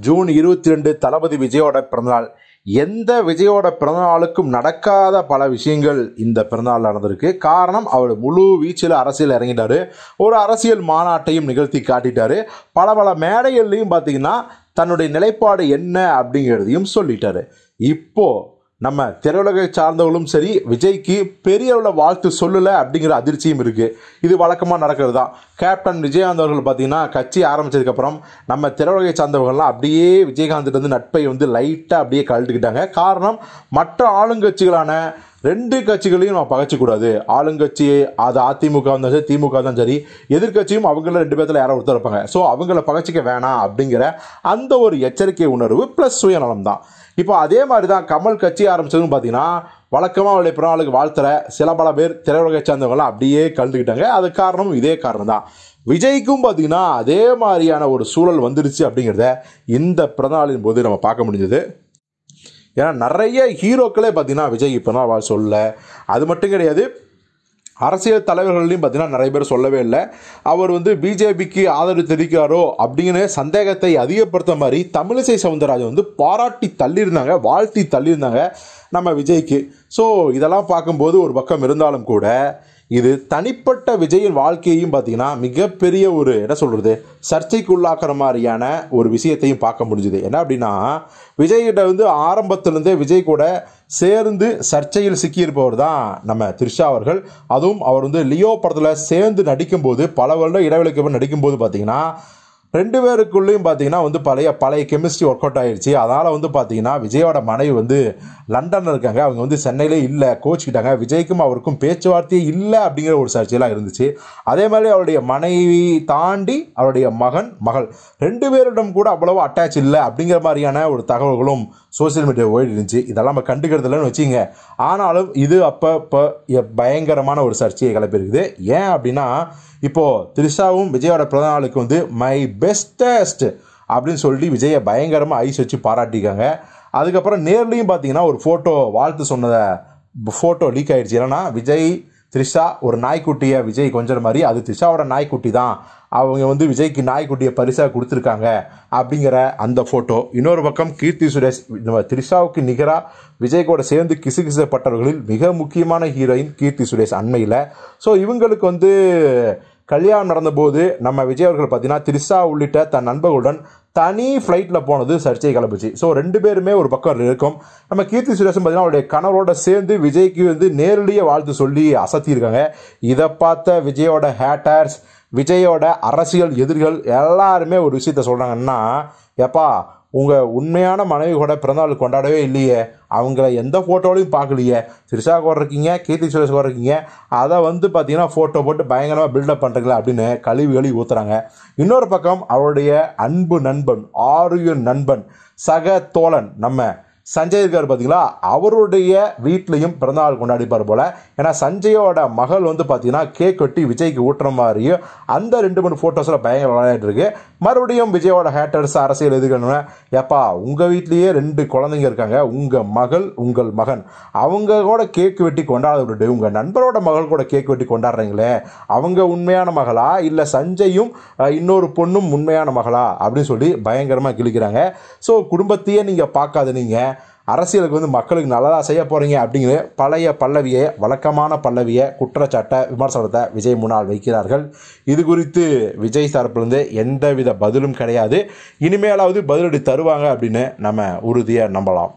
June 22 தளபதி விஜயோட பிறந்தநாள். எந்த விஜயோட பிறந்தநாளுக்கும் நடக்காத பல விஷயங்கள் இந்த பிறந்தநாள் நடந்திருக்கு. காரணம், அவர் முழு வீச்சில் அரசியல் இறங்கிட்டாரு. ஒரு அரசியல் மாநாட்டையும் நிகழ்த்தி காட்டிட்டாரு. பல மேடைகள்லையும் பார்த்தீங்கன்னா தன்னுடைய நிலைப்பாடு என்ன அப்படிங்கிறதையும் சொல்லிட்டாரு. இப்போ நம்ம திரையுலகை சார்ந்தவர்களும் சரி, விஜய்க்கு பெரிய அளவில் வாழ்த்து சொல்லலை அப்படிங்கிற அதிர்ச்சியும் இருக்குது. இது வழக்கமாக நடக்கிறது தான். கேப்டன் விஜயகாந்த் அவர்கள் பார்த்தீங்கன்னா கட்சி ஆரம்பித்ததுக்கப்புறம் நம்ம திரையுலகை சார்ந்தவர்கள்லாம் அப்படியே விஜயகாந்த் வந்து நட்பை வந்து லைட்டாக அப்படியே கழட்டுக்கிட்டாங்க. காரணம், மற்ற ஆளுங்கட்சிகளான ரெண்டு கட்சிகளையும் நம்ம பகைச்சிக்கூடாது. ஆளுங்கட்சி அது அதிமுக இருந்தாலும் சரி, திமுக இருந்தாலும் சரி, எதிர்கட்சியும் அவங்கள ரெண்டு பேர்த்தில் யாரோ ஒருத்தர் இருப்பாங்க. ஸோ அவங்கள பகைச்சிக்க வேணாம் அப்படிங்கிற அந்த ஒரு எச்சரிக்கை உணர்வு ப்ளஸ் சுயநலம் தான். இப்போ அதே மாதிரி தான் கமல் கட்சி ஆரம்பித்ததுன்னு பார்த்தீங்கன்னா வழக்கமாக அவருடைய பிறநாளுக்கு வாழ்த்துற பல பேர் திரையுலகை சார்ந்தவங்களாம் அப்படியே கலந்துக்கிட்டாங்க. அது காரணமும் இதே காரணம் தான். விஜய்க்கும் பார்த்தீங்கன்னா அதே மாதிரியான ஒரு சூழல் வந்துருச்சு அப்படிங்கிறத இந்த பிறந்தநாளின் போது நம்ம பார்க்க முடிஞ்சது. ஏன்னா நிறைய ஹீரோக்களே பார்த்தீங்கன்னா விஜய் பிறந்தநாள் வாழ்த்து சொல்லலை. அது மட்டும் கிடையாது, அரசியல் தலைவர்களையும் பார்த்தீங்கன்னா நிறைய பேர் சொல்லவே இல்லை. அவர் வந்து பிஜேபிக்கு ஆதரவு தெரிவிக்கிறாரோ அப்படின்னு சந்தேகத்தை அதிகப்படுத்த மாதிரி தமிழிசை சவுந்தரராஜன் வந்து பாராட்டி தள்ளியிருந்தாங்க, வாழ்த்தி தள்ளியிருந்தாங்க நம்ம விஜய்க்கு. ஸோ இதெல்லாம் பார்க்கும்போது ஒரு பக்கம் இருந்தாலும் கூட இது தனிப்பட்ட விஜயின் வாழ்க்கையையும் பார்த்தீங்கன்னா மிகப்பெரிய ஒரு என்ன சொல்கிறது சர்ச்சைக்கு உள்ளாக்குற மாதிரியான ஒரு விஷயத்தையும் பார்க்க முடிஞ்சுது. என்ன அப்படின்னா, விஜய்கிட்ட வந்து ஆரம்பத்திலேருந்தே விஜய் கூட சேர்ந்து சர்ச்சையில் சிக்கியிருப்பவர் தான் நம்ம த்ரிஷா அவர்கள். அதுவும் அவர் வந்து லியோ படத்தில் சேர்ந்து நடிக்கும்போது, பல வருடம் இடைவெளிக்கு நடிக்கும்போது பார்த்தீங்கன்னா ரெண்டு பேருக்குள்ளேயும் பார்த்தீங்கன்னா வந்து பழைய கெமிஸ்ட்ரி ஒர்க் அவுட் ஆகிடுச்சு. அதனால் வந்து பார்த்தீங்கன்னா விஜயோட மனைவி வந்து லண்டனில் இருக்காங்க, அவங்க வந்து சென்னையிலே இல்லை, கோச்சிக்கிட்டாங்க. விஜய்க்கும் அவருக்கும் பேச்சுவார்த்தையே இல்லை அப்படிங்கிற ஒரு சர்ச்சையெல்லாம் இருந்துச்சு. அதே மாதிரி அவருடைய மனைவி தாண்டி அவருடைய மகள் ரெண்டு பேரிடம் கூட அவ்வளவு அட்டாச் இல்லை அப்படிங்கிற மாதிரியான ஒரு தகவல்களும் சோசியல் மீடியா ஓடி இருந்துச்சு. இதெல்லாம் நம்ம கண்டுக்கிறது இல்லைன்னு வச்சுங்க. ஆனாலும் இது அப்போ பயங்கரமான ஒரு சர்ச்சையை கிளப்பியிருக்குது. ஏன் அப்படின்னா, இப்போது த்ரிஷாவும் விஜயோட பிறந்த நாளுக்கு வந்து மை பெஸ்டஸ்ட் அப்படின்னு சொல்லி விஜயை பயங்கரமாக ஐஸ் வச்சு பாராட்டிக்காங்க. அதுக்கப்புறம் நேர்லையும் பார்த்தீங்கன்னா ஒரு ஃபோட்டோ வாழ்த்து சொன்னதை ஃபோட்டோ லீக் ஆகிடுச்சு. என்னன்னா, விஜய் த்ரிஷா ஒரு நாய்க்குட்டியை விஜய் கொஞ்சம் மாதிரி, அது த்ரிஷாவோட நாய்க்குட்டி தான், அவங்க வந்து விஜய்க்கு நாய்க்குட்டியை பரிசாக கொடுத்துருக்காங்க அப்படிங்கிற அந்த ஃபோட்டோ. இன்னொரு பக்கம் கீர்த்தி சுரேஷ், நம்ம த்ரிஷாவுக்கு நிகராக விஜய் கூட சேர்ந்து கிசுகிசப்பட்டவர்களில் மிக முக்கியமான ஹீரோயின் கீர்த்தி சுரேஷ் அண்மையில். ஸோ இவங்களுக்கு வந்து கல்யாணம் நடந்தபோது நம்ம விஜய் அவர்கள் பார்த்தீங்கன்னா த்ரிஷா உள்ளிட்ட தன் நண்பர்களுடன் தனி ஃப்ளைட்டில் போனது சர்ச்சை கிளம்பிச்சு. ஸோ ரெண்டு பேருமே ஒரு பக்கம் இருக்கும். நம்ம கீர்த்தி சுரேஷன் பார்த்தீங்கன்னா அவருடைய கணவரோட சேர்ந்து விஜய்க்கு வந்து நேரடியே வாழ்த்து சொல்லி அசத்தியிருக்காங்க. இதை பார்த்த விஜயோட ஹேட்டர்ஸ், விஜயோட அரசியல் எதிரிகள் எல்லாருமே ஒரு விஷயத்த சொல்கிறாங்கன்னா, எப்பா உங்கள் உண்மையான மனைவி கூட பிறந்தநாள் கொண்டாடவே இல்லையே, அவங்கள எந்த ஃபோட்டோலையும் பார்க்கலையே, த்ரிஷா கூட இருக்கீங்க, கீர்த்தி சுரேஷ் கூட இருக்கீங்க, அதை வந்து பார்த்தீங்கன்னா ஃபோட்டோ போட்டு பயங்கரமாக பில்டப் பண்ணுறீங்களா அப்படின்னு கழுவி ஊற்றுறாங்க. இன்னொரு பக்கம் அவருடைய அன்பு நண்பன், ஆரியன் நண்பன், சக தோழன் நம்ம சஞ்சய் இருக்கார் பார்த்தீங்களா, அவருடைய வீட்லையும் பிறந்தநாள் கொண்டாடிப்பார் போல். ஏன்னா சஞ்சயோட மகள் வந்து பார்த்தீங்கன்னா கேக் வெட்டி விஜய்க்கு ஊட்டுற மாதிரியும் அந்த 2-3 ஃபோட்டோஸில் பயங்கர விளையாட்டு இருக்கு. மறுபடியும் விஜயோட ஹேட்டர்ஸ், அரசியல் எதுக்கணும்னா, எப்பா உங்கள் வீட்லேயே 2 குழந்தைங்க இருக்காங்க, உங்கள் மகள் உங்கள் மகன், அவங்க கூட கேக் வெட்டி கொண்டாட விட்டுட்டு உங்கள் நண்பரோட மகள் கூட கேக் வெட்டி கொண்டாடுறீங்களே, அவங்க உண்மையான மகளா இல்லை சஞ்சயும் இன்னொரு பொண்ணும் உண்மையான மகளா அப்படின்னு சொல்லி பயங்கரமாக கிழிக்கிறாங்க. ஸோ குடும்பத்தையே நீங்கள் பார்க்காத நீங்கள் அரசியலுக்கு வந்து மக்களுக்கு நல்லதாக செய்ய போகிறீங்க அப்படிங்கிற பழைய பல்லவியை, வழக்கமான பல்லவியை, குற்றச்சாட்டை, விமர்சனத்தை விஜய் முன்னால் வைக்கிறார்கள். இது குறித்து விஜய் தரப்பிலிருந்து எந்தவித பதிலும் கிடையாது. இனிமேலாவது பதிலடி தருவாங்க அப்படின்னு நம்ம உறுதியாக நம்பலாம்.